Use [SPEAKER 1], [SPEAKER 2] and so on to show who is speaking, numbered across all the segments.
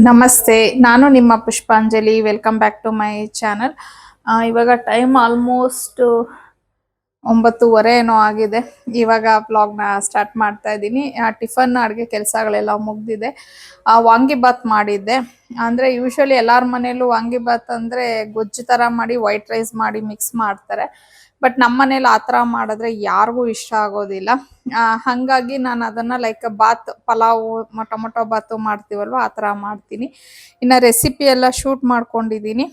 [SPEAKER 1] ನಮಸ್ತೆ, ನಾನು ನಿಮ್ಮ Pushpanjali. Welcome back to my channel. ಇವಾಗ ಟೈಮ್ ಆಲ್ಮೋಸ್ಟ್ 9:30 ಏನೋ ಆಗಿದೆ. ಇವಾಗ ವ್ಲಾಗ್ನ ಸ್ಟಾರ್ಟ್ ಮಾಡ್ತಾ ಇದ್ದೀನಿ. ಟಿಫನ್ ಅಡುಗೆ ಕೆಲಸಗಳೆಲ್ಲ ಮುಗ್ದಿದೆ. ವಾಂಗಿಬಾತ್ ಮಾಡಿದ್ದೆ. ಅಂದರೆ ಯೂಶ್ವಲಿ ಎಲ್ಲರ ಮನೇಲೂ ವಾಂಗಿಬಾತ್ ಅಂದರೆ ಗೊಜ್ಜು ಥರ ಮಾಡಿ ವೈಟ್ ರೈಸ್ ಮಾಡಿ ಮಿಕ್ಸ್ ಮಾಡ್ತಾರೆ. ಬಟ್ ನಮ್ಮ ಮನೇಲಿ ಆ ಥರ ಮಾಡಿದ್ರೆ ಯಾರಿಗೂ ಇಷ್ಟ ಆಗೋದಿಲ್ಲ. ಹಾಗಾಗಿ ನಾನು ಅದನ್ನು ಲೈಕ್ ಬಾತ್ ಪಲಾವು ಟೊಮೊಟೊ ಬಾತು ಮಾಡ್ತೀವಲ್ವ ಆ ಥರ ಮಾಡ್ತೀನಿ. ಇನ್ನು ರೆಸಿಪಿ ಎಲ್ಲ ಶೂಟ್ ಮಾಡ್ಕೊಂಡಿದ್ದೀನಿ.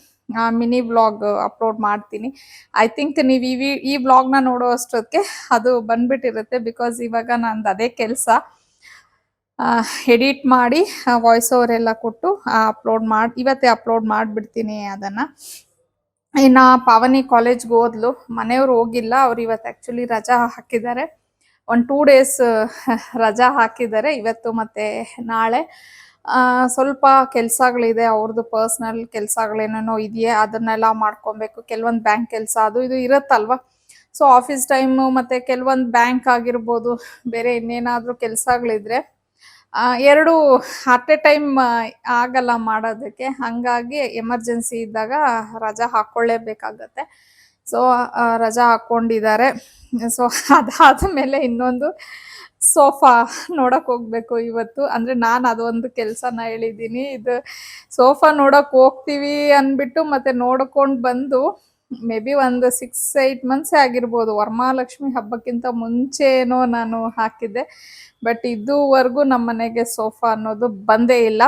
[SPEAKER 1] ಮಿನಿ ವ್ಲಾಗ್ ಅಪ್ಲೋಡ್ ಮಾಡ್ತೀನಿ. ಐ ಥಿಂಕ್ ನೀವು ಈ ವ್ಲಾಗ್ನ ನೋಡೋ ಅಷ್ಟೊತ್ತಿಗೆ ಅದು ಬಂದ್ಬಿಟ್ಟಿರುತ್ತೆ. ಬಿಕಾಸ್ ಇವಾಗ ನಂದು ಅದೇ ಕೆಲಸ. ಎಡಿಟ್ ಮಾಡಿ ವಾಯ್ಸ್ ಓವರ್ ಎಲ್ಲ ಕೊಟ್ಟು ಇವತ್ತೇ ಅಪ್ಲೋಡ್ ಮಾಡಿಬಿಡ್ತೀನಿ ಅದನ್ನು. ಇನ್ನು ಪಾವನಿ ಕಾಲೇಜ್ಗೆ ಹೋದ್ಲು. ಮನೆಯವ್ರು ಹೋಗಿಲ್ಲ. ಅವ್ರು ಇವತ್ತು ಆ್ಯಕ್ಚುಲಿ ರಜಾ ಹಾಕಿದ್ದಾರೆ. 2 ಡೇಸ್ ರಜಾ ಹಾಕಿದ್ದಾರೆ, ಇವತ್ತು ಮತ್ತು ನಾಳೆ. ಸ್ವಲ್ಪ ಕೆಲಸಗಳಿದೆ, ಅವ್ರದ್ದು ಪರ್ಸ್ನಲ್ ಕೆಲಸಗಳೇನೇನೋ ಇದೆಯೇ, ಅದನ್ನೆಲ್ಲ ಮಾಡ್ಕೊಬೇಕು. ಕೆಲವೊಂದು ಬ್ಯಾಂಕ್ ಕೆಲಸ ಅದು ಇದು ಇರುತ್ತಲ್ವ. ಸೊ ಆಫೀಸ್ ಟೈಮು ಮತ್ತು ಕೆಲವೊಂದು ಬ್ಯಾಂಕ್ ಆಗಿರ್ಬೋದು, ಬೇರೆ ಇನ್ನೇನಾದರೂ ಕೆಲಸಗಳಿದ್ರೆ ಎರಡು ಅಟ್ ಎ ಟೈಮ್ ಆಗಲ್ಲ ಮಾಡೋದಕ್ಕೆ. ಹಾಗಾಗಿ ಎಮರ್ಜೆನ್ಸಿ ಇದ್ದಾಗ ರಜಾ ಹಾಕ್ಕೊಳ್ಳೇಬೇಕಾಗತ್ತೆ. ಸೊ ರಜಾ ಹಾಕ್ಕೊಂಡಿದ್ದಾರೆ. ಸೊ ಅದಾದ ಮೇಲೆ ಇನ್ನೊಂದು ಸೋಫಾ ನೋಡೋಕೆ ಹೋಗ್ಬೇಕು ಇವತ್ತು. ಅಂದರೆ ನಾನು ಅದೊಂದು ಕೆಲಸನ ಹೇಳಿದ್ದೀನಿ. ಇದು ಸೋಫಾ ನೋಡೋಕೆ ಹೋಗ್ತೀವಿ ಅಂದ್ಬಿಟ್ಟು ಮತ್ತೆ ನೋಡ್ಕೊಂಡು ಬಂದು ಮೇ ಬಿ ಒಂದು 6-8 ಮಂತ್ಸೇ ಆಗಿರ್ಬೋದು. ವರಮಹಾಲಕ್ಷ್ಮಿ ಹಬ್ಬಕ್ಕಿಂತ ಮುಂಚೆನೋ ನಾನು ಹಾಕಿದ್ದೆ. ಬಟ್ ಇದುವರೆಗೂ ನಮ್ಮ ಮನೆಗೆ ಸೋಫಾ ಅನ್ನೋದು ಬಂದೇ ಇಲ್ಲ.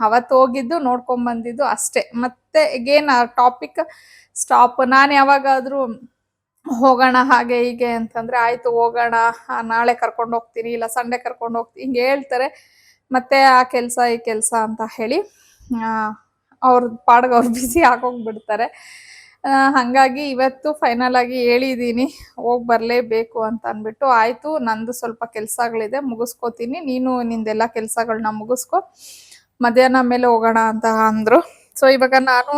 [SPEAKER 1] ಅವತ್ತು ಹೋಗಿದ್ದು ನೋಡ್ಕೊಂಡು ಬಂದಿದ್ದು ಅಷ್ಟೇ. ಮತ್ತೆ ಅಗೇನ್ ಆ ಟಾಪಿಕ್ ಸ್ಟಾಪ್. ನಾನು ಯಾವಾಗಾದರೂ ಹೋಗೋಣ ಹಾಗೆ ಹೀಗೆ ಅಂತಂದರೆ ಆಯಿತು ಹೋಗೋಣ, ನಾಳೆ ಕರ್ಕೊಂಡು ಹೋಗ್ತೀನಿ, ಇಲ್ಲ ಸಂಡೇ ಕರ್ಕೊಂಡು ಹೋಗ್ತೀನಿ, ಹಿಂಗೆ ಹೇಳ್ತಾರೆ. ಮತ್ತೆ ಆ ಕೆಲಸ ಈ ಕೆಲಸ ಅಂತ ಹೇಳಿ ಅವ್ರ ಪಾಡ್ಗೆ ಅವ್ರು ಬ್ಯುಸಿ ಆಗೋಗ್ಬಿಡ್ತಾರೆ. ಹಾಗಾಗಿ ಇವತ್ತು ಫೈನಲ್ ಆಗಿ ಹೇಳಿದ್ದೀನಿ ಹೋಗಿ ಬರಲೇಬೇಕು ಅಂತ ಅಂದ್ಬಿಟ್ಟು. ಆಯಿತು, ನಂದು ಸ್ವಲ್ಪ ಕೆಲಸಗಳಿದೆ ಮುಗಿಸ್ಕೋತೀನಿ, ನೀನು ನಿಂದೆಲ್ಲ ಕೆಲಸಗಳನ್ನ ಮುಗಿಸ್ಕೊ, ಮಧ್ಯಾಹ್ನ ಮೇಲೆ ಹೋಗೋಣ ಅಂತ ಅಂದರು. ಸೊ ಇವಾಗ ನಾನು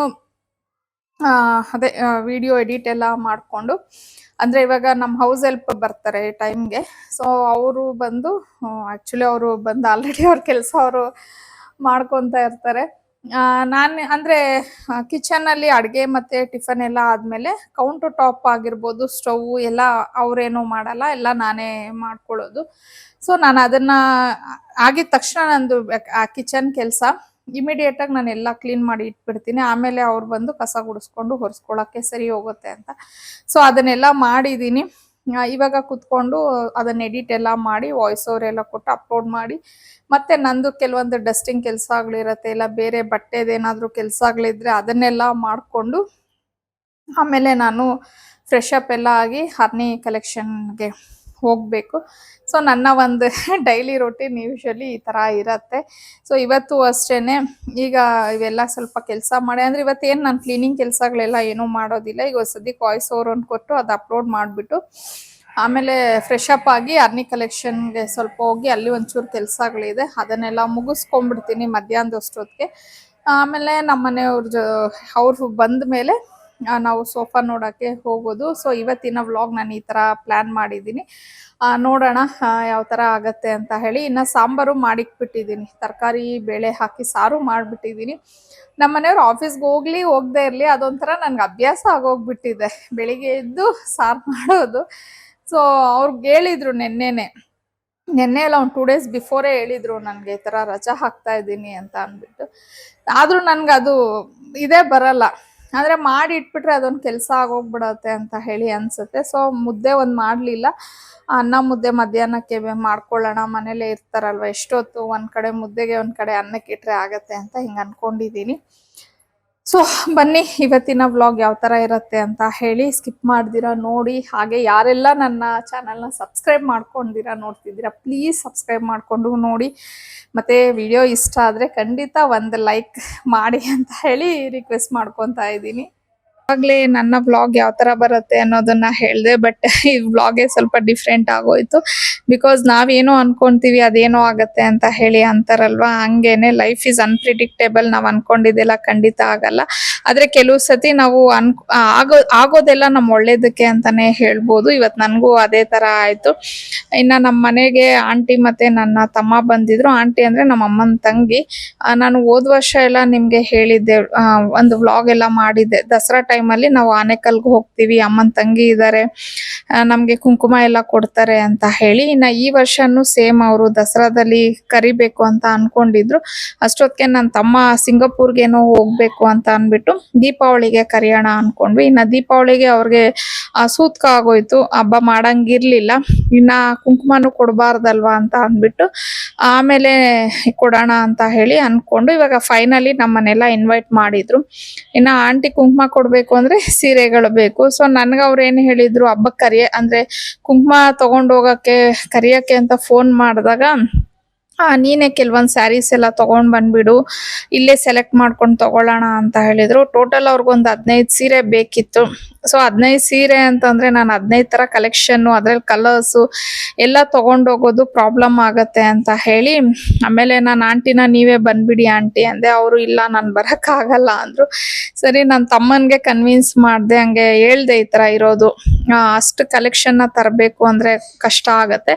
[SPEAKER 1] ಅದೇ ವಿಡಿಯೋ ಎಡಿಟ್ ಎಲ್ಲ ಮಾಡಿಕೊಂಡು, ಅಂದರೆ ಇವಾಗ ನಮ್ಮ ಹೌಸ್ ಹೆಲ್ಪ್ ಬರ್ತಾರೆ ಟೈಮ್ಗೆ. ಸೊ ಅವರು ಬಂದು ಆ್ಯಕ್ಚುಲಿ ಅವರು ಬಂದು ಆಲ್ರೆಡಿ ಅವ್ರ ಕೆಲಸ ಅವರು ಮಾಡ್ಕೊತಾ ಇರ್ತಾರೆ. ನಾನು ಅಂದರೆ ಕಿಚನಲ್ಲಿ ಅಡುಗೆ ಮತ್ತು ಟಿಫನ್ ಎಲ್ಲ ಆದಮೇಲೆ ಕೌಂಟರ್ ಟಾಪ್ ಆಗಿರ್ಬೋದು, ಸ್ಟವ್ ಎಲ್ಲ ಅವರೇನೂ ಮಾಡಲ್ಲ, ಎಲ್ಲ ನಾನೇ ಮಾಡ್ಕೊಳ್ಳೋದು. ಸೊ ನಾನು ಅದನ್ನು ಆಗಿದ ತಕ್ಷಣ ನಂದು ಆ ಕಿಚನ್ ಕೆಲಸ ಇಮಿಡಿಯೇಟಾಗಿ ನಾನು ಎಲ್ಲ ಕ್ಲೀನ್ ಮಾಡಿ ಇಟ್ಬಿಡ್ತೀನಿ. ಆಮೇಲೆ ಅವ್ರು ಬಂದು ಕಸ ಗುಡಿಸ್ಕೊಂಡು ಒರೆಸ್ಕೊಳ್ಳೋಕ್ಕೆ ಸರಿ ಹೋಗುತ್ತೆ ಅಂತ. ಸೊ ಅದನ್ನೆಲ್ಲ ಮಾಡಿದ್ದೀನಿ. ಇವಾಗ ಕೂತ್ಕೊಂಡು ಅದನ್ನು ಎಡಿಟ್ ಎಲ್ಲ ಮಾಡಿ ವಾಯ್ಸ್ ಓವರ್ ಎಲ್ಲ ಕೊಟ್ಟು ಅಪ್ಲೋಡ್ ಮಾಡಿ, ಮತ್ತು ನಂದು ಕೆಲವೊಂದು ಡಸ್ಟಿಂಗ್ ಕೆಲಸಗಳಿರುತ್ತೆ, ಇಲ್ಲ ಬೇರೆ ಬಟ್ಟೆದೇನಾದರೂ ಕೆಲಸಗಳಿದ್ರೆ ಅದನ್ನೆಲ್ಲ ಮಾಡಿಕೊಂಡು ಆಮೇಲೆ ನಾನು ಫ್ರೆಶ್ ಅಪ್ ಎಲ್ಲ ಆಗಿ ಹರ್ನಿ ಕಲೆಕ್ಷನ್ಗೆ ಹೋಗಬೇಕು. ಸೊ ನನ್ನ ಒಂದು ಡೈಲಿ ರೊಟೀನ್ ಯೂಶ್ವಲಿ ಈ ಥರ ಇರುತ್ತೆ. ಸೊ ಇವತ್ತು ಅಷ್ಟೇ. ಈಗ ಇವೆಲ್ಲ ಸ್ವಲ್ಪ ಕೆಲಸ ಮಾಡಿ, ಅಂದರೆ ಇವತ್ತೇನು ನಾನು ಕ್ಲೀನಿಂಗ್ ಕೆಲಸಗಳೆಲ್ಲ ಏನೂ ಮಾಡೋದಿಲ್ಲ. ಈಗ ಸದ್ಯಕ್ಕೆ ವಾಯ್ಸ್ ಓವರ್ ಒಂದು ಕೊಟ್ಟು ಅದು ಅಪ್ಲೋಡ್ ಮಾಡಿಬಿಟ್ಟು ಆಮೇಲೆ ಫ್ರೆಶ್ ಅಪ್ ಆಗಿ ಅರ್ನಿ ಕಲೆಕ್ಷನ್ಗೆ ಸ್ವಲ್ಪ ಹೋಗಿ ಅಲ್ಲಿ ಒಂಚೂರು ಕೆಲಸಗಳಿದೆ, ಅದನ್ನೆಲ್ಲ ಮುಗಿಸ್ಕೊಂಡ್ಬಿಡ್ತೀನಿ ಮಧ್ಯಾಹ್ನದಷ್ಟೊತ್ತಿಗೆ. ಆಮೇಲೆ ನಮ್ಮ ಅವ್ರು ಬಂದ ಮೇಲೆ ನಾವು ಸೋಫಾ ನೋಡೋಕ್ಕೆ ಹೋಗೋದು. ಸೊ ಇವತ್ತಿನ ವ್ಲಾಗ್ ನಾನು ಈ ಥರ ಪ್ಲ್ಯಾನ್ ಮಾಡಿದ್ದೀನಿ. ನೋಡೋಣ ಯಾವ ಥರ ಆಗತ್ತೆ ಅಂತ ಹೇಳಿ. ಇನ್ನು ಸಾಂಬಾರು ಮಾಡಿಕ್ಬಿಟ್ಟಿದ್ದೀನಿ, ತರಕಾರಿ ಬೇಳೆ ಹಾಕಿ ಸಾರು ಮಾಡಿಬಿಟ್ಟಿದ್ದೀನಿ. ನಮ್ಮ ಮನೆಯವ್ರು ಆಫೀಸ್ಗೆ ಹೋಗದೇ ಇರಲಿ, ಅದೊಂಥರ ನನಗೆ ಅಭ್ಯಾಸ ಆಗೋಗ್ಬಿಟ್ಟಿದೆ ಬೆಳಿಗ್ಗೆ ಎದ್ದು ಸಾರು ಮಾಡೋದು. ಸೊ ಅವ್ರಿಗೆ ಹೇಳಿದರು ನೆನ್ನೆ ಎಲ್ಲ ಒಂದು 2 ಡೇಸ್ ಬಿಫೋರೇ ಹೇಳಿದರು ನನಗೆ ಈ ಥರ ರಜಾ ಹಾಕ್ತಾ ಇದ್ದೀನಿ ಅಂತ ಅಂದ್ಬಿಟ್ಟು. ಆದರೂ ನನಗೆ ಅದು ಇದೇ ಬರಲ್ಲ. ಆದರೆ ಮಾಡಿ ಇಟ್ಬಿಟ್ರೆ ಅದೊಂದು ಕೆಲಸ ಆಗೋಗ್ಬಿಡತ್ತೆ ಅಂತ ಹೇಳಿ ಅನಿಸುತ್ತೆ. ಸೊ ಮುದ್ದೆ ಒಂದು ಮಾಡಲಿಲ್ಲ, ಅನ್ನ ಮುದ್ದೆ ಮಧ್ಯಾಹ್ನಕ್ಕೆ ಮಾಡ್ಕೊಳ್ಳೋಣ, ಮನೇಲೇ ಇರ್ತಾರಲ್ವ ಎಷ್ಟೊತ್ತು, ಒಂದು ಕಡೆ ಮುದ್ದೆಗೆ ಒಂದು ಕಡೆ ಅನ್ನಕ್ಕೆ ಇಟ್ಟರೆ ಆಗತ್ತೆ ಅಂತ ಹಿಂಗೆ ಅಂದ್ಕೊಂಡಿದ್ದೀನಿ. ಸೊ ಬನ್ನಿ ಇವತ್ತಿನ ವ್ಲಾಗ್ ಯಾವ ಥರ ಇರುತ್ತೆ ಅಂತ ಹೇಳಿ. ಸ್ಕಿಪ್ ಮಾಡ್ದಿರಾ ನೋಡಿ. ಹಾಗೆ ಯಾರೆಲ್ಲ ನನ್ನ ಚಾನಲ್ನ ಸಬ್ಸ್ಕ್ರೈಬ್ ಮಾಡ್ಕೊಂಡಿದ್ದೀರಾ ನೋಡ್ತಿದ್ದೀರಾ, ಪ್ಲೀಸ್ ಸಬ್ಸ್ಕ್ರೈಬ್ ಮಾಡಿಕೊಂಡು ನೋಡಿ. ಮತ್ತು ವಿಡಿಯೋ ಇಷ್ಟ ಆದರೆ ಖಂಡಿತ ಒಂದು ಲೈಕ್ ಮಾಡಿ ಅಂತ ಹೇಳಿ ರಿಕ್ವೆಸ್ಟ್ ಮಾಡ್ಕೊತಾ ಇದ್ದೀನಿ. ಆಗ್ಲೇ ನನ್ನ ವ್ಲಾಗ್ ಯಾವ ತರ ಬರುತ್ತೆ ಅನ್ನೋದನ್ನ ಹೇಳ್ದೆ. ಬಟ್ ಈ ವ್ಲಾಗೆ ಸ್ವಲ್ಪ ಡಿಫ್ರೆಂಟ್ ಆಗೋಯ್ತು. ಬಿಕಾಸ್ ನಾವೇನೋ ಅನ್ಕೊಂತೀವಿ ಅದೇನೋ ಆಗತ್ತೆ ಅಂತ ಹೇಳಿ ಅಂತಾರಲ್ವಾ, ಹಂಗೇನೆ ಲೈಫ್ ಇಸ್ ಅನ್ಪ್ರಿಡಿಕ್ಟೇಬಲ್. ನಾವ್ ಅನ್ಕೊಂಡಿದ್ದೆಲ್ಲ ಖಂಡಿತ ಆಗಲ್ಲ. ಆದ್ರೆ ಕೆಲವು ಸತಿ ನಾವು ಆಗೋದೆಲ್ಲ ನಮ್ ಒಳ್ಳೇದಕ್ಕೆ ಅಂತಾನೆ ಹೇಳ್ಬೋದು. ಇವತ್ ನನ್ಗೂ ಅದೇ ತರ ಆಯ್ತು. ಇನ್ನ ನಮ್ಮ ಮನೆಗೆ ಆಂಟಿ ಮತ್ತೆ ನನ್ನ ತಮ್ಮ ಬಂದಿದ್ರು. ಆಂಟಿ ಅಂದ್ರೆ ನಮ್ಮ ಅಮ್ಮನ ತಂಗಿ. ನಾನು ಹೋದ್ ವರ್ಷ ಎಲ್ಲ ನಿಮ್ಗೆ ಹೇಳಿದ್ದೆ, ಒಂದು ವ್ಲಾಗ್ ಎಲ್ಲ ಮಾಡಿದ್ದೆ. ದಸರಾ ಟೈಮಲ್ಲಿ ನಾವು ಆನೆಕಲ್ಗೆ ಹೋಗ್ತೀವಿ, ಅಮ್ಮನ ತಂಗಿ ಇದ್ದಾರೆ, ನಮ್ಗೆ ಕುಂಕುಮ ಎಲ್ಲ ಕೊಡ್ತಾರೆ ಅಂತ ಹೇಳಿ. ಇನ್ನ ಈ ವರ್ಷನೂ ಸೇಮ್ ಅವರು ದಸರಾದಲ್ಲಿ ಕರಿಬೇಕು ಅಂತ ಅನ್ಕೊಂಡಿದ್ರು. ಅಷ್ಟೊತ್ತಿಗೆ ನನ್ನ ತಮ್ಮ ಸಿಂಗಾಪುರ್ಗೇನೋ ಹೋಗ್ಬೇಕು ಅಂತ ಅನ್ಬಿಟ್ಟು ದೀಪಾವಳಿಗೆ ಕರಿಯೋಣ ಅನ್ಕೊಂಡ್ವಿ. ಇನ್ನ ದೀಪಾವಳಿಗೆ ಅವ್ರಿಗೆ ಸೂತ್ಕ ಆಗೋಯ್ತು, ಹಬ್ಬ ಮಾಡಂಗಿರ್ಲಿಲ್ಲ. ಇನ್ನ ಕುಂಕುಮನೂ ಕೊಡಬಾರ್ದಲ್ವಾ ಅಂತ ಅಂದ್ಬಿಟ್ಟು ಆಮೇಲೆ ಕೊಡೋಣ ಅಂತ ಹೇಳಿ ಅನ್ಕೊಂಡು ಇವಾಗ ಫೈನಲಿ ನಮ್ಮನ್ನೆಲ್ಲ ಇನ್ವೈಟ್ ಮಾಡಿದ್ರು. ಇನ್ನ ಆಂಟಿ ಕುಂಕುಮ ಕೊಡ್ಬೇಕು ಅಂದ್ರೆ ಸೀರೆಗಳು ಬೇಕು. ಸೊ ನನ್ಗೆ ಅವ್ರು ಏನ್ ಹೇಳಿದ್ರು, ಹಬ್ಬಕ್ಕೆ ಅಂದ್ರೆ ಕುಂಕುಮ ತಗೊಂಡ್ ಹೋಗಕ್ಕೆ ಕರಿಯಕ್ಕೆ ಅಂತ ಫೋನ್ ಮಾಡಿದಾಗ ನೀನೇ ಕೆಲವೊಂದ್ ಸ್ಯಾರೀಸ್ ಎಲ್ಲ ತಗೊಂಡ್ ಬಂದ್ಬಿಡು, ಇಲ್ಲೇ ಸೆಲೆಕ್ಟ್ ಮಾಡ್ಕೊಂಡು ತಗೊಳ್ಳೋಣ ಅಂತ ಹೇಳಿದ್ರು. ಟೋಟಲ್ ಅವ್ರಿಗೊಂದು 15 ಸೀರೆ ಬೇಕಿತ್ತು. ಸೊ 15 ಸೀರೆ ಅಂತಂದ್ರೆ ನಾನು 15 ತರ ಕಲೆಕ್ಷನ್, ಅದ್ರಲ್ಲಿ ಕಲರ್ಸ್ ಎಲ್ಲ ತಗೊಂಡೋಗೋದು ಪ್ರಾಬ್ಲಮ್ ಆಗತ್ತೆ ಅಂತ ಹೇಳಿ ಆಮೇಲೆ ನಾನು ಆಂಟಿನ ನೀವೇ ಬಂದ್ಬಿಡಿ ಆಂಟಿ ಅಂದೆ. ಅವರು ಇಲ್ಲ ನಾನು ಬರಕ್ ಆಗಲ್ಲ ಅಂದ್ರು. ಸರಿ ನನ್ನ ತಮ್ಮನ್ಗೆ ಕನ್ವಿನ್ಸ್ ಮಾಡ್ದೆ, ಹಂಗೆ ಹೇಳ್ದೆ ಈ ತರ ಇರೋದು, ಅಷ್ಟು ಕಲೆಕ್ಷನ್ ನ ತರಬೇಕು ಅಂದ್ರೆ ಕಷ್ಟ ಆಗತ್ತೆ.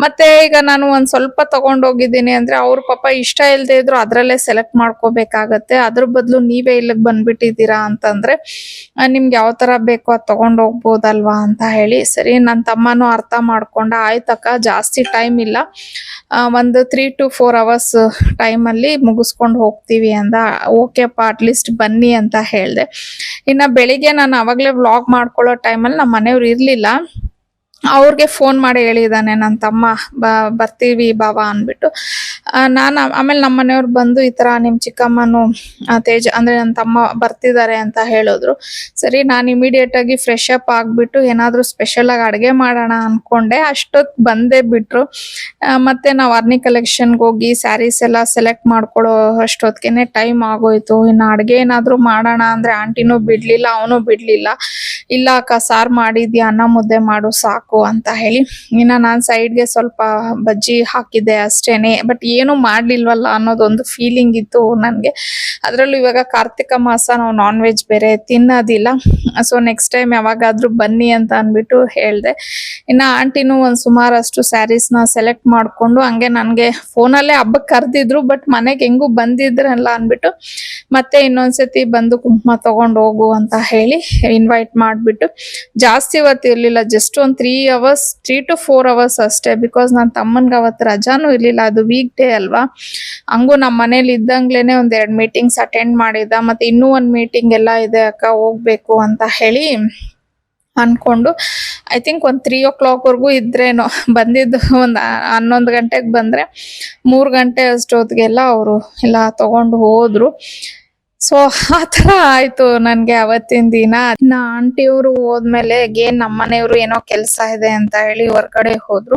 [SPEAKER 1] ಮತ್ತೆ ಈಗ ನಾನು ಒಂದ್ ಸ್ವಲ್ಪ ತಗೊಂಡೋಗಿದ್ದೀನಿ ಅಂದ್ರೆ ಅವ್ರ ಪಾಪ ಇಷ್ಟ ಇಲ್ದೇ ಇದ್ರು ಅದ್ರಲ್ಲೇ ಸೆಲೆಕ್ಟ್ ಮಾಡ್ಕೋಬೇಕಾಗತ್ತೆ. ಅದ್ರ ಬದಲು ನೀವೇ ಇಲ್ಲಿಗೆ ಬಂದ್ಬಿಟ್ಟಿದ್ದೀರಾ ಅಂತಂದ್ರೆ ನಿಮ್ಗೆ ಯಾವ ತರ ಬೇಕೋ ಅದ್ ತಗೊಂಡ್ ಹೋಗ್ಬೋದಲ್ವಾ ಅಂತ ಹೇಳಿ. ಸರಿ ನನ್ನ ತಮ್ಮನೂ ಅರ್ಥ ಮಾಡ್ಕೊಂಡ, ಆಯ್ತಕ್ಕ ಜಾಸ್ತಿ ಟೈಮ್ ಇಲ್ಲ, ಒಂದು 3 to 4 hours ಟೈಮಲ್ಲಿ ಮುಗಿಸ್ಕೊಂಡು ಹೋಗ್ತೀವಿ ಅಂದ. ಓಕೆಪ್ಪ ಅಟ್ಲೀಸ್ಟ್ ಬನ್ನಿ ಅಂತ ಹೇಳ್ದೆ. ಇನ್ನ ಬೆಳಿಗ್ಗೆ ನಾನು ಅವಾಗ್ಲೇ ವ್ಲಾಗ್ ಮಾಡ್ಕೊಳ್ಳೋ ಟೈಮಲ್ಲಿ ನಮ್ಮ ಮನೆಯವ್ರು ಇರ್ಲಿಲ್ಲ. ಅವ್ರಿಗೆ ಫೋನ್ ಮಾಡಿ ಹೇಳಿದಾನೆ ನನ್ನ ತಮ್ಮ, ಬರ್ತೀವಿ ಬಾವಾ ಅಂದ್ಬಿಟ್ಟು. ನಾನು ಆಮೇಲೆ ನಮ್ಮ ಮನೆಯವ್ರು ಬಂದು ಈ ತರ ನಿಮ್ ಚಿಕ್ಕಮ್ಮನು ತೇಜ ಅಂದ್ರೆ ನನ್ನ ತಮ್ಮ ಬರ್ತಿದ್ದಾರೆ ಅಂತ ಹೇಳಿದ್ರು. ಸರಿ ನಾನು ಇಮಿಡಿಯೇಟ್ ಆಗಿ ಫ್ರೆಶ್ ಅಪ್ ಆಗ್ಬಿಟ್ಟು ಏನಾದ್ರು ಸ್ಪೆಷಲ್ ಆಗಿ ಅಡ್ಗೆ ಮಾಡೋಣ ಅನ್ಕೊಂಡೆ. ಅಷ್ಟೊತ್ ಬಂದೇ ಬಿಟ್ರು. ಮತ್ತೆ ನಾವು ಅರ್ನಿ ಕಲೆಕ್ಷನ್ಗೆ ಹೋಗಿ ಸ್ಯಾರೀಸ್ ಎಲ್ಲ ಸೆಲೆಕ್ಟ್ ಮಾಡ್ಕೊಳ್ಳೋ ಅಷ್ಟೊತ್ತಿಗೆನೆ ಟೈಮ್ ಆಗೋಯ್ತು. ಇನ್ನು ಅಡ್ಗೆ ಏನಾದ್ರು ಮಾಡೋಣ ಅಂದ್ರೆ ಆಂಟಿನೂ ಬಿಡ್ಲಿಲ್ಲ, ಅವನು ಬಿಡ್ಲಿಲ್ಲ. ಇಲ್ಲ ಅಕ್ಕ ಸಾರ್ ಮಾಡಿದ್ಯಾ, ಅನ್ನ ಮುದ್ದೆ ಮಾಡು ಸಾಕು ಅಂತ ಹೇಳಿ. ಇನ್ನ ನಾನ್ ಸೈಡ್ಗೆ ಸ್ವಲ್ಪ ಬಜ್ಜಿ ಹಾಕಿದ್ದೆ ಅಷ್ಟೇನೆ. ಬಟ್ ಏನು ಮಾಡ್ಲಿಲ್ವಲ್ಲ ಅನ್ನೋದೊಂದು ಫೀಲಿಂಗ್ ಇತ್ತು ನನ್ಗೆ. ಅದ್ರಲ್ಲೂ ಇವಾಗ ಕಾರ್ತಿಕ ಮಾಸ, ನಾವು ನಾನ್ ವೆಜ್ ಬೇರೆ ತಿನ್ನೋದಿಲ್ಲ. ಸೊ ನೆಕ್ಸ್ಟ್ ಟೈಮ್ ಯಾವಾಗಾದ್ರೂ ಬನ್ನಿ ಅಂತ ಅನ್ಬಿಟ್ಟು ಹೇಳ್ದೆ. ಇನ್ನ ಆಂಟಿನೂ ಒಂದ್ ಸುಮಾರಷ್ಟು ಸ್ಯಾರೀಸ್ ನ ಸೆಲೆಕ್ಟ್ ಮಾಡ್ಕೊಂಡು ಹಂಗೆ ನನ್ಗೆ ಫೋನಲ್ಲೇ ಹಬ್ಬಕ್ಕೆ ಕರ್ದಿದ್ರು. ಬಟ್ ಮನೆಗೆ ಹೆಂಗೂ ಬಂದಿದ್ರಲ್ಲ ಅನ್ಬಿಟ್ಟು ಮತ್ತೆ ಇನ್ನೊಂದ್ಸತಿ ಬಂದು ಕುಂಕುಮ ತಗೊಂಡ್ ಹೋಗು ಅಂತ ಹೇಳಿ ಇನ್ವೈಟ್ ಮಾಡ್ಬಿಟ್ಟು, ಜಾಸ್ತಿ ಹೊತ್ತು ಇರ್ಲಿಲ್ಲ, ಜಸ್ಟ್ ಒಂದ್ 3 to 4 hours ಅಷ್ಟೇ. ಬಿಕಾಸ್ ನನ್ನ ತಮ್ಮನ್ಗೆ ಅವತ್ತು ರಜಾನು ಇರ್ಲಿಲ್ಲ, ಅದು ವೀಕ್ ಡೇ ಅಲ್ವಾ. ಹಂಗೂ ನಮ್ಮ ಮನೇಲಿ ಇದ್ದಂಗ್ಲೇನೆ 2 ಮೀಟಿಂಗ್ಸ್ ಅಟೆಂಡ್ ಮಾಡಿದ. ಮತ್ತೆ ಇನ್ನೂ 1 ಮೀಟಿಂಗ್ ಎಲ್ಲ ಇದೆ ಅಕ್ಕ, ಹೋಗ್ಬೇಕು ಅಂತ ಹೇಳಿ ಅನ್ಕೊಂಡು ಐ ಥಿಂಕ್ ಒಂದು 3 o'clock ವರ್ಗೂ ಇದ್ರೇನೋ. ಬಂದಿದ್ದು ಒಂದು 11 ಗಂಟೆಗೆ ಬಂದ್ರೆ 3 ಗಂಟೆ ಅಷ್ಟೊತ್ತಿಗೆಲ್ಲ ಅವರು ಎಲ್ಲ ತಗೊಂಡು ಹೋದ್ರು. ಸೊ ಆ ತರ ಆಯ್ತು ನನ್ಗೆ ಅವತ್ತಿನ ದಿನ. ಆಂಟಿಯವರು ಹೋದ್ಮೇಲೆ ಗೇನ್ ನಮ್ಮ ಮನೆಯವರು ಏನೋ ಕೆಲಸ ಇದೆ ಅಂತ ಹೇಳಿ ಹೊರಗಡೆ ಹೋದ್ರು.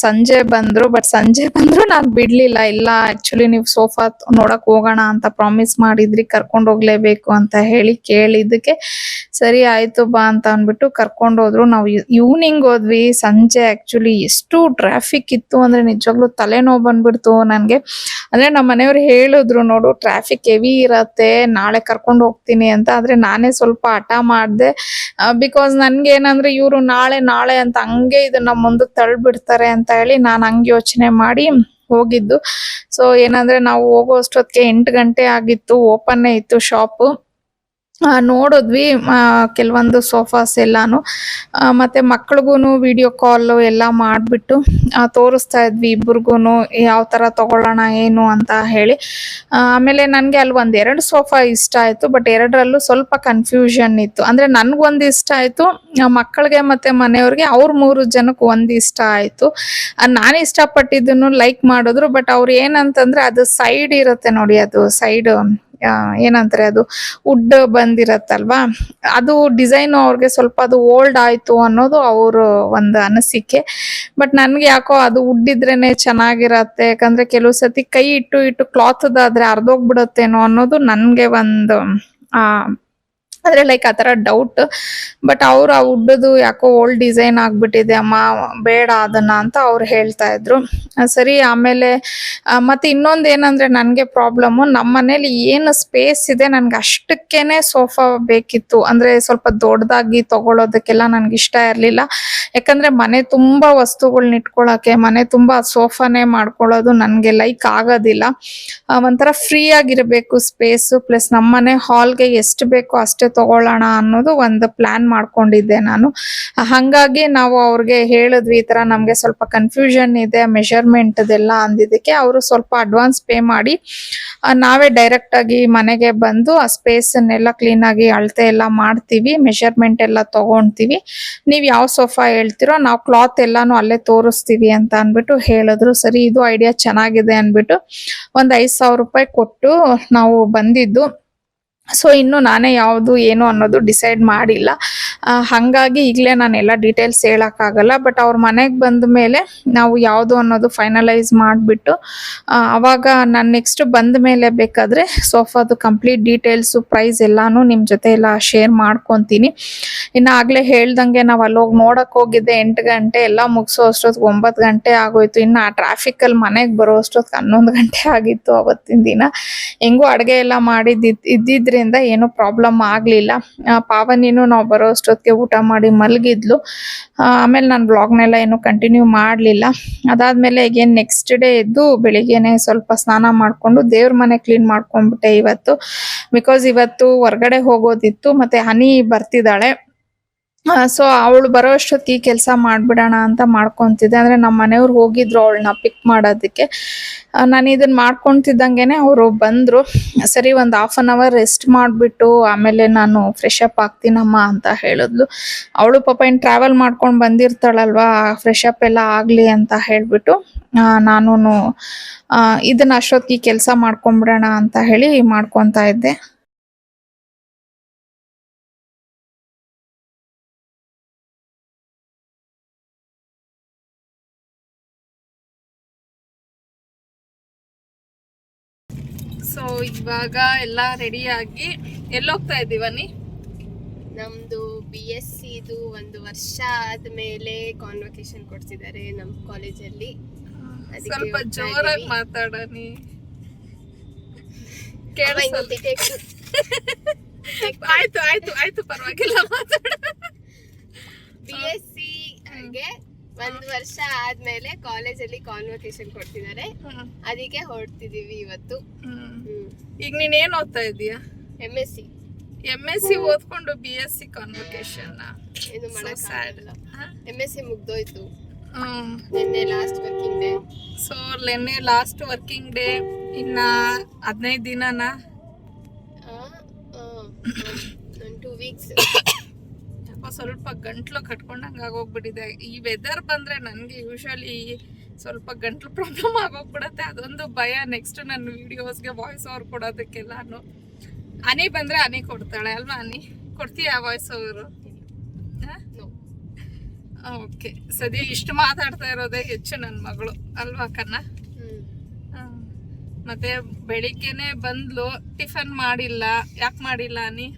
[SPEAKER 1] ಸಂಜೆ ಬಂದ್ರು. ಬಟ್ ಸಂಜೆ ಬಂದ್ರು ನಾನ್ ಬಿಡ್ಲಿಲ್ಲ. ಇಲ್ಲ ಆಕ್ಚುಲಿ ನೀವು ಸೋಫಾ ನೋಡಕ್ ಹೋಗೋಣ ಅಂತ ಪ್ರಾಮಿಸ್ ಮಾಡಿದ್ರಿ, ಕರ್ಕೊಂಡ್ ಹೋಗ್ಲೇಬೇಕು ಅಂತ ಹೇಳಿ ಕೇಳಿದ್ದಕ್ಕೆ ಸರಿ ಆಯ್ತು ಬಾ ಅಂತ ಅನ್ಬಿಟ್ಟು ಕರ್ಕೊಂಡ್ ಹೋದ್ರು. ನಾವು ಈವ್ನಿಂಗ್ ಹೋದ್ವಿ. ಸಂಜೆ ಆಕ್ಚುಲಿ ಎಷ್ಟು ಟ್ರಾಫಿಕ್ ಇತ್ತು ಅಂದ್ರೆ ನಿಜವಾಗ್ಲೂ ತಲೆನೋವು ಬಂದ್ಬಿಡ್ತು ನನ್ಗೆ. ಅಂದ್ರೆ ನಮ್ಮ ಮನೆಯವ್ರು ಹೇಳಿದ್ರು, ನೋಡು ಟ್ರಾಫಿಕ್ ಹೆವಿ ಇರತ್ತೆ, ನಾಳೆ ಕರ್ಕೊಂಡು ಹೋಗ್ತೀನಿ ಅಂತ. ಆದ್ರೆ ನಾನೇ ಸ್ವಲ್ಪ ಹಠ ಮಾಡ್ದೆ. ಬಿಕಾಸ್ ನನ್ಗೆ ಏನಂದ್ರೆ ಇವ್ರು ನಾಳೆ ಅಂತ ಹಂಗೆ ಇದನ್ನ ಮುಂದಕ್ಕೆ ತಳ್ಬಿಡ್ತಾರೆ ಅಂತ ಹೇಳಿ ನಾನು ಹಂಗೆ ಯೋಚನೆ ಮಾಡಿ ಹೋಗಿದ್ದು. ಸೊ ಏನಂದ್ರೆ ನಾವು ಹೋಗೋ ಅಷ್ಟೊತ್ತಿಗೆ 8 ಗಂಟೆ ಆಗಿತ್ತು. ಓಪನ್ನೇ ಇತ್ತು ಶಾಪ್. ನೋಡಿದ್ವಿ ಕೆಲವೊಂದು ಸೋಫಾಸ್ ಎಲ್ಲಾನು. ಮತ್ತೆ ಮಕ್ಳಿಗೂನು ವಿಡಿಯೋ ಕಾಲ್ ಎಲ್ಲ ಮಾಡ್ಬಿಟ್ಟು ತೋರಿಸ್ತಾ ಇದ್ವಿ ಇಬ್ಬರಿಗೂನು ಯಾವ ತರ ತಗೊಳ್ಳೋಣ ಏನು ಅಂತ ಹೇಳಿ. ಆಮೇಲೆ ನನ್ಗೆ ಅಲ್ಲಿ 1-2 ಸೋಫಾ ಇಷ್ಟ ಆಯ್ತು. ಬಟ್ 2ರಲ್ಲೂ ಸ್ವಲ್ಪ ಕನ್ಫ್ಯೂಷನ್ ಇತ್ತು. ಅಂದ್ರೆ ನನ್ಗೊಂದು ಇಷ್ಟ ಆಯ್ತು, ಮಕ್ಕಳಿಗೆ ಮತ್ತೆ ಮನೆಯವ್ರಿಗೆ ಅವ್ರ 3 ಜನಕ್ಕೆ ಒಂದು ಇಷ್ಟ ಆಯ್ತು. ನಾನು ಇಷ್ಟಪಟ್ಟಿದ್ದನ್ನು ಲೈಕ್ ಮಾಡಿದ್ರು. ಬಟ್ ಅವ್ರು ಏನಂತಂದ್ರೆ ಅದು ಸೈಡ್ ಇರುತ್ತೆ ನೋಡಿ, ಅದು ಸೈಡ್ ಏನಂತಾರೆ ಅದು ವುಡ್ ಬಂದಿರತ್ತಲ್ವಾ, ಅದು ಡಿಸೈನ್ ಅವ್ರಿಗೆ ಸ್ವಲ್ಪ ಅದು ಓಲ್ಡ್ ಆಯ್ತು ಅನ್ನೋದು ಅವ್ರ ಒಂದು ಅನಿಸಿಕೆ. ಬಟ್ ನನ್ಗೆ ಯಾಕೋ ಅದು ವುಡ್ ಇದ್ರೇನೆ ಚೆನ್ನಾಗಿರತ್ತೆ. ಯಾಕಂದ್ರೆ ಕೆಲವು ಸತಿ ಕೈ ಇಟ್ಟು ಕ್ಲಾತ್ದಾದ್ರೆ ಅರ್ಧೋಗ್ಬಿಡತ್ತೇನೋ ಅನ್ನೋದು ನನ್ಗೆ ಒಂದು ಆದರೆ ಲೈಕ್ ಆ ಥರ ಡೌಟ್. ಬಟ್ ಅವ್ರು ಆ ವುಡ್ದು ಯಾಕೋ ಓಲ್ಡ್ ಡಿಸೈನ್ ಆಗಿಬಿಟ್ಟಿದೆ ಅಮ್ಮ, ಬೇಡ ಅದನ್ನು ಅಂತ ಅವ್ರು ಹೇಳ್ತಾ ಇದ್ರು. ಸರಿ. ಆಮೇಲೆ ಮತ್ತು ಇನ್ನೊಂದು ಏನಂದರೆ ನನಗೆ ಪ್ರಾಬ್ಲಮ್ಮು, ನಮ್ಮ ಮನೇಲಿ ಏನು ಸ್ಪೇಸ್ ಇದೆ ನನಗೆ ಅಷ್ಟಕ್ಕೇ ಸೋಫಾ ಬೇಕಿತ್ತು. ಅಂದರೆ ಸ್ವಲ್ಪ ದೊಡ್ಡದಾಗಿ ತೊಗೊಳೋದಕ್ಕೆಲ್ಲ ನನಗೆ ಇಷ್ಟ ಇರಲಿಲ್ಲ. ಯಾಕಂದರೆ ಮನೆ ತುಂಬ ವಸ್ತುಗಳ್ನ ಇಟ್ಕೊಳ್ಳೋಕ್ಕೆ, ಮನೆ ತುಂಬ ಸೋಫಾನೇ ಮಾಡ್ಕೊಳ್ಳೋದು ನನಗೆ ಲೈಕ್ ಆಗೋದಿಲ್ಲ. ಒಂಥರ ಫ್ರೀ ಆಗಿರಬೇಕು ಸ್ಪೇಸು. ಪ್ಲಸ್ ನಮ್ಮನೆ ಹಾಲ್ಗೆ ಎಷ್ಟು ಬೇಕೋ ಅಷ್ಟೇ ತಗೊಳ್ಳೋಣ ಅನ್ನೋದು ಒಂದು ಪ್ಲಾನ್ ಮಾಡ್ಕೊಂಡಿದ್ದೆ ನಾನು. ಹಾಗಾಗಿ ನಾವು ಅವ್ರಿಗೆ ಹೇಳಿದ್ವಿ, ಈ ಥರ ನಮಗೆ ಸ್ವಲ್ಪ ಕನ್ಫ್ಯೂಷನ್ ಇದೆ ಮೆಷರ್ಮೆಂಟ್ದೆಲ್ಲ ಅಂದಿದ್ದಕ್ಕೆ ಅವರು ಸ್ವಲ್ಪ ಅಡ್ವಾನ್ಸ್ ಪೇ ಮಾಡಿ ನಾವೇ ಡೈರೆಕ್ಟಾಗಿ ಮನೆಗೆ ಬಂದು ಆ ಸ್ಪೇಸನ್ನೆಲ್ಲ ಕ್ಲೀನಾಗಿ ಅಳತೆ ಎಲ್ಲ ಮಾಡ್ತೀವಿ, ಮೆಷರ್ಮೆಂಟ್ ಎಲ್ಲ ತೊಗೊಳ್ತೀವಿ, ನೀವು ಯಾವ ಸೋಫಾ ಹೇಳ್ತೀರೋ ನಾವು ಕ್ಲಾತ್ ಎಲ್ಲಾನು ಅಲ್ಲೇ ತೋರಿಸ್ತೀವಿ ಅಂತ ಅಂದ್ಬಿಟ್ಟು ಹೇಳಿದ್ರು. ಸರಿ, ಇದು ಐಡಿಯಾ ಚೆನ್ನಾಗಿದೆ ಅಂದ್ಬಿಟ್ಟು ಒಂದು 5,000 ರೂಪಾಯಿ ಕೊಟ್ಟು ನಾವು ಬಂದಿದ್ದು. ಸೊ ಇನ್ನು ನಾನೇ ಯಾವುದು ಏನು ಅನ್ನೋದು ಡಿಸೈಡ್ ಮಾಡಿಲ್ಲ. ಹಾಗಾಗಿ ಈಗಲೇ ನಾನೆಲ್ಲ ಡೀಟೇಲ್ಸ್ ಹೇಳೋಕ್ಕಾಗಲ್ಲ. ಬಟ್ ಅವ್ರ ಮನೆಗೆ ಬಂದ ಮೇಲೆ ನಾವು ಯಾವುದು ಅನ್ನೋದು ಫೈನಲೈಸ್ ಮಾಡಿಬಿಟ್ಟು ಆವಾಗ ನಾನು ನೆಕ್ಸ್ಟ್ ಬಂದ ಮೇಲೆ ಬೇಕಾದರೆ ಸೋಫಾದು ಕಂಪ್ಲೀಟ್ ಡೀಟೇಲ್ಸು ಪ್ರೈಸ್ ಎಲ್ಲಾನು ನಿಮ್ಮ ಜೊತೆ ಎಲ್ಲ ಶೇರ್ ಮಾಡ್ಕೊತೀನಿ. ಇನ್ನು ಆಗಲೇ ಹೇಳ್ದಂಗೆ ನಾವು ಅಲ್ಲೋಗಿ ನೋಡೋಕೆ ಹೋಗಿದ್ದೆ 8 ಗಂಟೆ, ಎಲ್ಲ ಮುಗಿಸೋ ಅಷ್ಟೊತ್ತಿಗೆ 9 ಗಂಟೆ ಆಗೋಯ್ತು. ಇನ್ನು ಆ ಟ್ರಾಫಿಕಲ್ಲಿ ಮನೆಗೆ ಬರೋ ಅಷ್ಟೊತ್ತಿಗೆ 11 ಗಂಟೆ ಆಗಿತ್ತು ಅವತ್ತಿನ ದಿನ. ಹೆಂಗೂ ಅಡುಗೆ ಎಲ್ಲ ಇದ್ದಿದ್ರಿಂದ ಏನೂ ಪ್ರಾಬ್ಲಮ್ ಆಗಲಿಲ್ಲ. ಪಾವನಿನೂ ನಾವು ಬರೋ ಅಷ್ಟೊತ್ತಿಗೆ ಊಟ ಮಾಡಿ ಮಲಗಿದ್ಲು. ಆಮೇಲೆ ನಾನು ಬ್ಲಾಗ್ನೆಲ್ಲ ಏನು ಕಂಟಿನ್ಯೂ ಮಾಡಲಿಲ್ಲ. ಅದಾದಮೇಲೆ ಈಗೇನು ನೆಕ್ಸ್ಟ್ ಡೇ ಎದ್ದು ಬೆಳಿಗ್ಗೆನೆ ಸ್ವಲ್ಪ ಸ್ನಾನ ಮಾಡಿಕೊಂಡು ದೇವ್ರ ಮನೆ ಕ್ಲೀನ್ ಮಾಡ್ಕೊಂಡ್ಬಿಟ್ಟೆ ಇವತ್ತು. ಬಿಕಾಸ್ ಇವತ್ತು ಹೊರಗಡೆ ಹೋಗೋದಿತ್ತು, ಮತ್ತು ಹನಿ ಬರ್ತಿದ್ದಾಳೆ. ಸೊ ಅವಳು ಬರೋ ಅಷ್ಟೊತ್ತಿಗೆ ಕೆಲಸ ಮಾಡಿಬಿಡೋಣ ಅಂತ ಮಾಡ್ಕೊತಿದ್ದೆ. ಅಂದರೆ ನಮ್ಮ ಮನೆಯವ್ರು ಹೋಗಿದ್ರು ಅವಳನ್ನ ಪಿಕ್ ಮಾಡೋದಕ್ಕೆ. ನಾನು ಇದನ್ನು ಮಾಡ್ಕೊತಿದ್ದಂಗೆ ಅವರು ಬಂದರು. ಸರಿ, ಒಂದು 1/2 ಅವರ್ ರೆಸ್ಟ್ ಮಾಡಿಬಿಟ್ಟು ಆಮೇಲೆ ನಾನು ಫ್ರೆಶ್ ಅಪ್ ಆಗ್ತೀನಮ್ಮ ಅಂತ ಹೇಳಿದ್ಲು. ಅವಳು ಪಾಪ ಇನ್ನು ಟ್ರಾವೆಲ್ ಮಾಡ್ಕೊಂಡು ಬಂದಿರ್ತಾಳಲ್ವಾ, ಫ್ರೆಶ್ ಅಪ್ ಎಲ್ಲ ಆಗಲಿ ಅಂತ ಹೇಳಿಬಿಟ್ಟು ನಾನು ಇದನ್ನು ಅಷ್ಟೊತ್ತಿಗೆ ಕೆಲಸ ಮಾಡ್ಕೊಂಬಿಡೋಣ ಅಂತ ಹೇಳಿ ಮಾಡ್ಕೊತಾ ಇದ್ದೆ. ಸೊ ಇವಾಗ ಎಲ್ಲ ರೆಡಿಯಾಗಿ ಎಲ್ಲೋಗ್ತಾ ಇದ್ದೀವನಿ?
[SPEAKER 2] ನಮ್ದು BSc ಇದು 1 ವರ್ಷ ಆದ್ಮೇಲೆ ಕಾನ್ವೊಕೇಶನ್ ಕೊಡ್ತಿದ್ದಾರೆ ನಮ್ಮ ಕಾಲೇಜಲ್ಲಿ.
[SPEAKER 1] ಸ್ವಲ್ಪ ಜೋರಾಗಿ ಮಾತಾಡನಿ. ಆಯ್ತು ಆಯ್ತು ಆಯ್ತು, ಪರವಾಗಿಲ್ಲ, ಮಾತಾಡ.
[SPEAKER 2] BSc ಗೆ 1 ವರ್ಷ ಆದ್ಮೇಲೆ ಕಾಲೇಜಲ್ಲಿ ಕಾನ್ವೊಕೇಶನ್ ಕೊಡ್ತಿದ್ದಾರೆ, ಅದಕ್ಕೆ ಹೊರಡ್ತಿದೀವಿ ಇವತ್ತು.
[SPEAKER 1] ಈಗ ನೀನ್ ಏನ್ ಓದ್ತಾ ಇದೀಯಾ? MSc ಓದ್ಕೊಂಡು BSc ಕಾನ್ವೊಕೇಶನ್
[SPEAKER 2] ಏನು ಮಾಡಕ್ಕಾಗಲ್ಲ. MSc ಮುಗ್ದೋಯ್ತು, ನಿನ್ನೆ ಲಾಸ್ಟ್ ವರ್ಕಿಂಗ್ ಡೇ.
[SPEAKER 1] ಸೊ ನಿನ್ನೆ ಲಾಸ್ಟ್ ವರ್ಕಿಂಗ್ ಡೇ. ಇನ್ನ 15 ದಿನನಾ?
[SPEAKER 2] 2 ವೀಕ್ಸ್.
[SPEAKER 1] ಸ್ವಲ್ಪ ಗಂಟ್ಲು ಕಟ್ಕೊಂಡಂಗೆ ಆಗೋಗ್ಬಿಟ್ಟಿದೆ. ಈ ವೆದರ್ ಬಂದ್ರೆ ನನಗೆ ಯೂಶಲಿ ಸ್ವಲ್ಪ ಗಂಟ್ಲು ಪ್ರಾಬ್ಲಮ್ ಆಗೋಗ್ಬಿಡತ್ತೆ. ಅದೊಂದು ಭಯ. ನೆಕ್ಸ್ಟ್ ನನ್ನ ವಿಡಿಯೋಸ್ಗೆ ವಾಯ್ಸ್ ಓವರ್ ಕೊಡೋದಕ್ಕೆಲ್ಲಾನು ಅನಿ ಬಂದ್ರೆ ಅನಿ ಕೊಡ್ತಾಳೆ ಅಲ್ವಾ? ಅನಿ ಕೊಡ್ತೀಯಾ ವಾಯ್ಸ್ ಓವರು? ಓಕೆ, ಸದ್ಯ ಇಷ್ಟು ಮಾತಾಡ್ತಾ ಇರೋದೇ ಹೆಚ್ಚು ನನ್ನ ಮಗಳು ಅಲ್ವಾ ಕನ್ನ? ಮತ್ತೆ ಬೆಳಿಗ್ಗೆನೆ ಬಂದ್ಲು, ಟಿಫನ್ ಮಾಡಿಲ್ಲ. ಯಾಕೆ ಮಾಡಿಲ್ಲ ಅನಿ?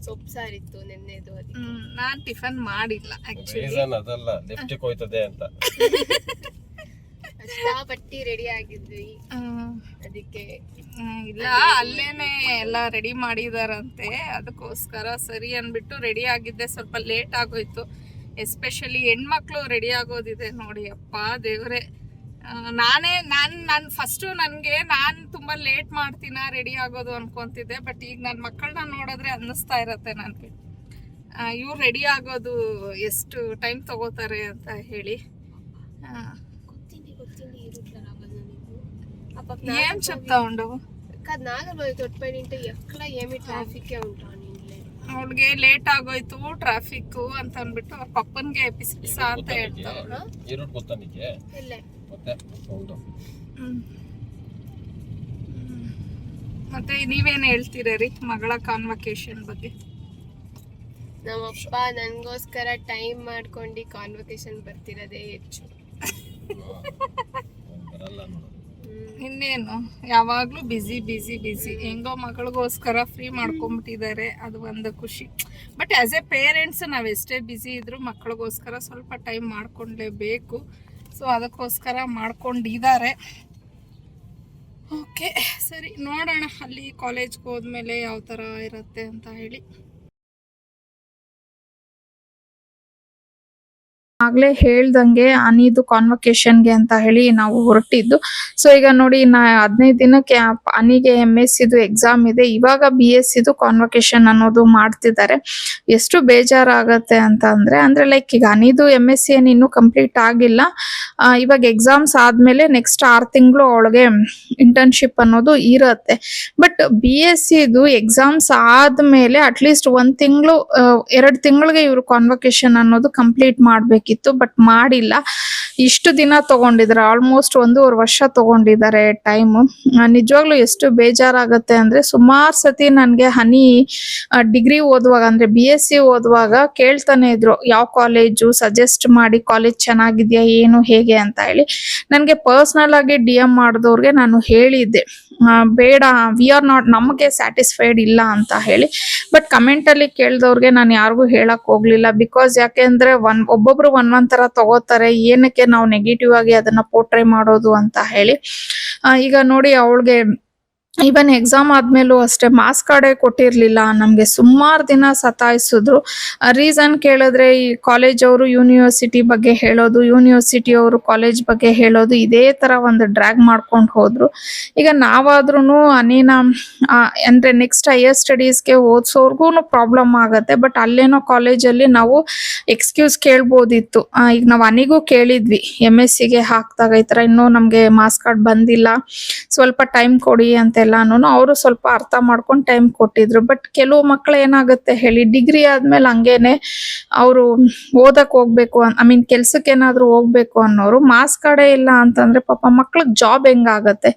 [SPEAKER 2] ಸೊಪ್ಪು ಸಾರಿತ್ತು ನಿನ್ನೆದು, ಅದಕ್ಕೆ.
[SPEAKER 1] ನಾನ್ ಟಿಫನ್ ಮಾಡಿಲ್ಲ ಆಕ್ಚುಲಿ.
[SPEAKER 3] ಅದಲ್ಲ, ಲಿಫ್ಟಿಗೆ ಹೋಯ್ತದೆ ಅಂತ
[SPEAKER 2] ಕಷ್ಟಪಟ್ಟು ರೆಡಿ ಆಗಿದ್ವಿ, ಅದಕ್ಕೆ.
[SPEAKER 1] ಇಲ್ಲ, ಅಲ್ಲೇನೆ ಎಲ್ಲ ರೆಡಿ ಮಾಡಿದಾರಂತೆ, ಅದಕ್ಕೋಸ್ಕರ ಸರಿ ಅನ್ಬಿಟ್ಟು ರೆಡಿ ಆಗಿದ್ದೆ. ಸ್ವಲ್ಪ ಲೇಟ್ ಆಗೋಯ್ತು. ಎಸ್ಪೆಷಲಿ ಹೆಣ್ಮಕ್ಳು ರೆಡಿ ಆಗೋದಿದೆ ನೋಡಿ, ಅಪ್ಪ ದೇವ್ರೆ. ನಾನು ಫಸ್ಟು ನಾನು ತುಂಬ ಲೇಟ್ ಮಾಡ್ತೀನ ರೆಡಿ ಆಗೋದು ಅನ್ಕೊಂತಿದ್ದೆ. ಬಟ್ ಈಗ ನನ್ನ ಮಕ್ಕಳನ್ನ ನೋಡಿದ್ರೆ ಅನ್ನಿಸ್ತಾ ಇರತ್ತೆ ನನಗೆ, ಇವ್ರು ರೆಡಿ ಆಗೋದು ಎಷ್ಟು ಟೈಮ್ ತಗೋತಾರೆ ಅಂತ ಹೇಳಿ. ఏం చెప్తా ఉండవు? ಅವಳಿಗೆ ಲೇಟ್ ಆಗೋಯ್ತು ಟ್ರಾಫಿಕ್ ಅಂತ ಅಂದ್ಬಿಟ್ಟು ಅವ್ರ ಪಪ್ಪನ್ಗೆ ಪಿಸ್ ಪಿಸ ಅಂತ ಹೇಳ್ತಾವಳು. ಮತ್ತೆ ನೀವೇನ್ ಹೇಳ್ತೀರಿ ಮಗಳ ಕಾನ್ವೊಕೇಶನ್ ಬಗ್ಗೆ?
[SPEAKER 2] ನಮ್ಮಪ್ಪ ನನ್ಗೋಸ್ಕರ ಟೈಮ್ ಮಾಡ್ಕೊಂಡು ಕಾನ್ವೊಕೇಶನ್ ಬರ್ತಿರೋದೇ ಹೆಚ್ಚು.
[SPEAKER 1] ಇನ್ನೇನು ಯಾವಾಗ್ಲೂ ಬಿಸಿ ಬಿಸಿ ಬಿಸಿ. ಹೆಂಗೋ ಮಗಳಿಗೋಸ್ಕರ ಫ್ರೀ ಮಾಡ್ಕೊಂಡ್ಬಿಟ್ಟಿದ್ದಾರೆ, ಅದು ಒಂದು ಖುಷಿ. ಬಟ್ ಆಸ್ ಎ ಪೇರೆಂಟ್ಸ್ ನಾವು ಎಷ್ಟೇ ಬಿಸಿ ಇದ್ರು ಮಕ್ಕಳಿಗೋಸ್ಕರ ಸ್ವಲ್ಪ ಟೈಮ್ ಮಾಡ್ಕೊಂಡ್ಲೇಬೇಕು. ಸೊ ಅದಕ್ಕೋಸ್ಕರ ಮಾಡ್ಕೊಂಡಿದ್ದಾರೆ. ಓಕೆ ಸರಿ, ನೋಡೋಣ ಅಲ್ಲಿ ಕಾಲೇಜ್ಗೆ ಹೋದ್ಮೇಲೆ ಯಾವ ಥರ ಇರುತ್ತೆ ಅಂತ ಹೇಳಿ. ಆಗ್ಲೇ ಹೇಳ್ದಂಗೆ ಅನಿದು ಕಾನ್ವೊಕೇಶನ್ಗೆ ಅಂತ ಹೇಳಿ ನಾವು ಹೊರಟಿದ್ದು. ಸೊ ಈಗ ನೋಡಿ 15 ದಿನಕ್ಕೆ ಅನಿಗೆ MS ಇದು ಎಕ್ಸಾಮ್ ಇದೆ. ಇವಾಗ BS ಇದು ಕಾನ್ವೊಕೇಶನ್ ಅನ್ನೋದು ಮಾಡ್ತಿದ್ದಾರೆ. ಎಷ್ಟು ಬೇಜಾರಾಗತ್ತೆ ಅಂತ ಅಂದ್ರೆ ಲೈಕ್ ಈಗ ಅನಿದು MS ಏನ್ ಇನ್ನೂ ಕಂಪ್ಲೀಟ್ ಆಗಿಲ್ಲ. ಇವಾಗ ಎಕ್ಸಾಮ್ಸ್ ಆದ್ಮೇಲೆ ನೆಕ್ಸ್ಟ್ 6 ತಿಂಗಳು ಅವಳಿಗೆ ಇಂಟರ್ನ್ಶಿಪ್ ಅನ್ನೋದು ಇರತ್ತೆ. ಬಟ್ BSc ಇದು ಎಕ್ಸಾಮ್ಸ್ ಆದ್ಮೇಲೆ ಅಟ್ಲೀಸ್ಟ್ 1 ತಿಂಗಳು 2 ತಿಂಗಳಿಗೆ ಇವ್ರು ಕಾನ್ವೊಕೇಶನ್ ಅನ್ನೋದು ಕಂಪ್ಲೀಟ್ ಮಾಡ್ಬೇಕಿತ್ತು. ಬಟ್ ಮಾಡಿಲ್ಲ. ಇಷ್ಟು ದಿನ ತಗೊಂಡಿದ್ದಾರೆ, ಆಲ್ಮೋಸ್ಟ್ 1.5 ವರ್ಷ ತಗೊಂಡಿದ್ದಾರೆ ಟೈಮ್. ನಿಜವಾಗ್ಲೂ ಎಷ್ಟು ಬೇಜಾರಾಗತ್ತೆ ಅಂದ್ರೆ ಸುಮಾರು ಸತಿ ನನ್ಗೆ ಹನಿ ಡಿಗ್ರಿ ಓದುವಾಗ ಅಂದ್ರೆ BSc ಓದುವಾಗ ಕೇಳ್ತಾನೆ ಇದ್ರು, ಯಾವ ಕಾಲೇಜು ಸಜೆಸ್ಟ್ ಮಾಡಿ, ಕಾಲೇಜ್ ಚೆನ್ನಾಗಿದ್ಯಾ ಏನು ಹೇಗೆ ಅಂತ ಹೇಳಿ. ನನ್ಗೆ ಪರ್ಸನಲ್ ಆಗಿ DM ಮಾಡಿದವ್ರಿಗೆ ನಾನು ಹೇಳಿದ್ದೆ, ಬೇಡ, ವಿ ಆರ್ ನಾಟ್, ನಮಗೆ ಸ್ಯಾಟಿಸ್ಫೈಡ್ ಇಲ್ಲ ಅಂತ ಹೇಳಿ. ಬಟ್ ಕಮೆಂಟ್ ಅಲ್ಲಿ ಕೇಳ್ದವ್ರಿಗೆ ನಾನು ಯಾರಿಗೂ ಹೇಳಕ್ ಹೋಗ್ಲಿಲ್ಲ. ಬಿಕಾಸ್ ಯಾಕೆಂದ್ರೆ ಒಬ್ಬೊಬ್ರು ಒಂದೊಂದ್ ತರ ತಗೋತಾರೆ, ಏನಕ್ಕೆ ನಾವು ನೆಗೆಟಿವ್ ಆಗಿ ಅದನ್ನ ಪೋರ್ಟ್ರೇ ಮಾಡೋದು ಅಂತ ಹೇಳಿ. ಈಗ ನೋಡಿ ಅವಳಿಗೆ ಈವನ್ ಎಕ್ಸಾಮ್ ಆದ್ಮೇಲೂ ಅಷ್ಟೇ ಮಾರ್ಕ್ಸ್ ಕಾರ್ಡೇ ಕೊಟ್ಟಿರ್ಲಿಲ್ಲ ನಮ್ಗೆ. ಸುಮಾರು ದಿನ ಸತಾಯಿಸಿದ್ರು. ರೀಸನ್ ಕೇಳಿದ್ರೆ ಈ ಕಾಲೇಜ್ ಅವರು ಯೂನಿವರ್ಸಿಟಿ ಬಗ್ಗೆ ಹೇಳೋದು, ಯೂನಿವರ್ಸಿಟಿ ಅವರು ಕಾಲೇಜ್ ಬಗ್ಗೆ ಹೇಳೋದು, ಇದೇ ತರ ಒಂದು ಡ್ರ್ಯಾಗ್ ಮಾಡ್ಕೊಂಡು ಹೋದ್ರು. ಈಗ ನಾವಾದ್ರೂ ಅನಿನ ಅಂದ್ರೆ ನೆಕ್ಸ್ಟ್ ಹೈಯರ್ ಸ್ಟಡೀಸ್ಗೆ ಓದಿಸೋರ್ಗು ಪ್ರಾಬ್ಲಮ್ ಆಗತ್ತೆ. ಬಟ್ ಅಲ್ಲೇನೋ ಕಾಲೇಜಲ್ಲಿ ನಾವು ಎಕ್ಸ್ಕ್ಯೂಸ್ ಕೇಳ್ಬೋದಿತ್ತು. ಈಗ ನಾವು ಅನಿಗೂ ಕೇಳಿದ್ವಿ MScಗೆ ಹಾಕ್ದಾಗ ಈ ತರ ಇನ್ನೂ ನಮ್ಗೆ ಮಾರ್ಕ್ಸ್ ಕಾರ್ಡ್ ಬಂದಿಲ್ಲ, ಸ್ವಲ್ಪ ಟೈಮ್ ಕೊಡಿ ಅಂತೆಲ್ಲಾನು. ಅವರು ಸ್ವಲ್ಪ ಅರ್ಥ ಮಾಡ್ಕೊಂಡು ಟೈಮ್ ಕೊಟ್ಟಿದ್ರು. ಬಟ್ ಕೆಲವು ಮಕ್ಳು ಏನಾಗುತ್ತೆ ಹೇಳಿ, ಡಿಗ್ರಿ ಆದ್ಮೇಲೆ ಹಂಗೇನೆ ಅವರು ಓದಕ್ ಹೋಗ್ಬೇಕು, ಕೆಲ್ಸಕ್ಕೆ ಏನಾದ್ರು ಹೋಗ್ಬೇಕು ಅನ್ನೋರು ಮಾರ್ಕ್ಸ್ ಕಾರ್ಡೇ ಇಲ್ಲ ಅಂತಂದ್ರೆ ಪಾಪ ಮಕ್ಳಿಗೆ ಜಾಬ್ ಹೆಂಗಾಗತ್ತೆ.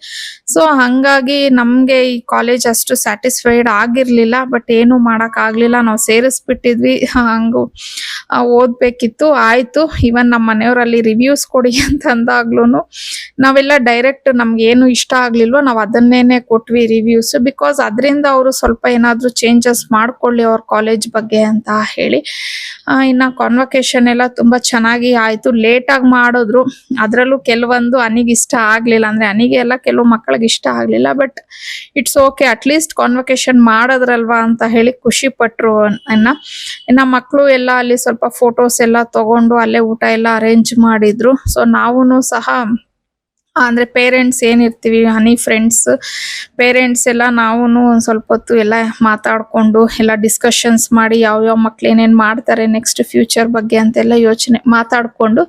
[SPEAKER 1] ಸೊ ಹಂಗಾಗಿ ನಮ್ಗೆ ಈ ಕಾಲೇಜ್ ಅಷ್ಟು ಸ್ಯಾಟಿಸ್ಫೈಡ್ ಆಗಿರ್ಲಿಲ್ಲ. ಬಟ್ ಏನು ಮಾಡಕ್ ಆಗ್ಲಿಲ್ಲ, ನಾವು ಸೇರಿಸ್ಬಿಟ್ಟಿದ್ವಿ. ಹಂಗು ಓದ್ಬೇಕಿತ್ತು, ಆಯ್ತು. ಇವನ್ ನಮ್ಮ ಮನೆಯವರಲ್ಲಿ ರಿವ್ಯೂಸ್ ಕೊಡಿ ಅಂತ ಅಂದಾಗ್ಲೂನು ನಾವೆಲ್ಲ ಡೈರೆಕ್ಟ್ ನಮ್ಗೆ ಏನು ಇಷ್ಟ ಆಗ್ಲಿಲ್ವೋ ನಾವು ಅದನ್ನೇನೆ ಕೊಟ್ವಿ ರಿವ್ಯೂಸ್. ಬಿಕಾಸ್ ಅದರಿಂದ ಅವರು ಸ್ವಲ್ಪ ಏನಾದ್ರು ಚೇಂಜಸ್ ಮಾಡ್ಕೊಳ್ಳಿ ಅವ್ರ ಕಾಲೇಜ್ ಬಗ್ಗೆ ಅಂತ ಹೇಳಿ. ಇನ್ನ ಕಾನ್ವೊಕೇಶನ್ ಎಲ್ಲ ತುಂಬಾ ಚೆನ್ನಾಗಿ ಆಯ್ತು. ಲೇಟ್ ಆಗಿ ಮಾಡಿದ್ರು, ಅದ್ರಲ್ಲೂ ಕೆಲವೊಂದು ಅನಿಗೆ ಇಷ್ಟ ಆಗ್ಲಿಲ್ಲ. ಅಂದ್ರೆ ಅನಿಗೆ ಎಲ್ಲ ಕೆಲವು ಮಕ್ಕಳಿಗೆ ಇಷ್ಟ ಆಗ್ಲಿಲ್ಲ. But it's okay, at least convocation ಮಾಡೋದ್ರಲ್ವಾ ಅಂತ ಹೇಳಿ ಖುಷಿ ಪಟ್ರು. ಇನ್ನ ಮಕ್ಕಳು ಎಲ್ಲ ಅಲ್ಲಿ ಸ್ವಲ್ಪ ಫೋಟೋಸ್ ಎಲ್ಲ ತಗೊಂಡು ಅಲ್ಲೇ ಊಟ ಎಲ್ಲ ಅರೇಂಜ್ ಮಾಡಿದ್ರು. ಸೊ ನಾವೂನು ಸಹ ಅಂದ್ರೆ ಪೇರೆಂಟ್ಸ್ ಏನಿರ್ತೀವಿ, ಹನಿ ಫ್ರೆಂಡ್ಸ್ ಪೇರೆಂಟ್ಸ್ ಎಲ್ಲ ನಾವೂನು ಒಂದ್ ಸ್ವಲ್ಪ ಹೊತ್ತು ಎಲ್ಲ ಮಾತಾಡ್ಕೊಂಡು ಎಲ್ಲ ಡಿಸ್ಕಷನ್ಸ್ ಮಾಡಿ ಯಾವ ಮಕ್ಳು ಏನೇನ್ ಮಾಡ್ತಾರೆ ನೆಕ್ಸ್ಟ್ ಫ್ಯೂಚರ್ ಬಗ್ಗೆ ಅಂತೆಲ್ಲ ಯೋಚನೆ ಮಾತಾಡ್ಕೊಂಡು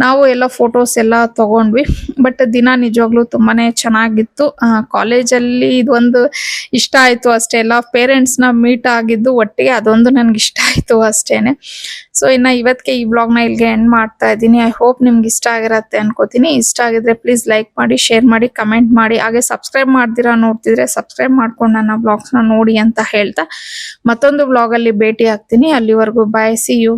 [SPEAKER 1] ನಾವು ಎಲ್ಲ ಫೋಟೋಸ್ ಎಲ್ಲ ತಗೊಂಡ್ವಿ. ಬಟ್ ದಿನ ನಿಜವಾಗ್ಲೂ ತುಂಬಾನೇ ಚೆನ್ನಾಗಿತ್ತು. ಕಾಲೇಜಲ್ಲಿ ಇದೊಂದು ಇಷ್ಟ ಆಯ್ತು ಅಷ್ಟೇ, ಎಲ್ಲ ಪೇರೆಂಟ್ಸ್ನ ಮೀಟ್ ಆಗಿದ್ದು ಒಟ್ಟಿಗೆ ಅದೊಂದು ನನ್ಗೆ ಇಷ್ಟ ಆಯ್ತು ಅಷ್ಟೇನೆ. ಸೊ ಇನ್ನ ಇವತ್ತಿಗೆ ಈ ವ್ಲಾಗ್ನ ಇಲ್ಲಿಗೆ ಎಂಡ್ ಮಾಡ್ತಾ ಇದ್ದೀನಿ. ಐ ಹೋಪ್ ನಿಮ್ಗೆ ಇಷ್ಟ ಆಗಿರತ್ತೆ ಅನ್ಕೋತೀನಿ. ಇಷ್ಟ ಆಗಿದ್ರೆ ಪ್ಲೀಸ್ ಲೈಕ್ ಮಾಡಿ, ಶೇರ್ ಮಾಡಿ, ಕಮೆಂಟ್ ಮಾಡಿ. ಹಾಗೆ ಸಬ್ಸ್ಕ್ರೈಬ್ ಮಾಡ್ದಿರಾ ನೋಡ್ತಿದ್ರೆ ಸಬ್ಸ್ಕ್ರೈಬ್ ಮಾಡ್ಕೊಂಡು ನನ್ನ ವ್ಲಾಗ್ಸ್ನ ನೋಡಿ ಅಂತ ಹೇಳ್ತಾ ಮತ್ತೊಂದು ವ್ಲಾಗಲ್ಲಿ ಭೇಟಿ ಆಗ್ತೀನಿ. ಅಲ್ಲಿವರೆಗೂ ಬಾಯ್, ಸಿ ಯು.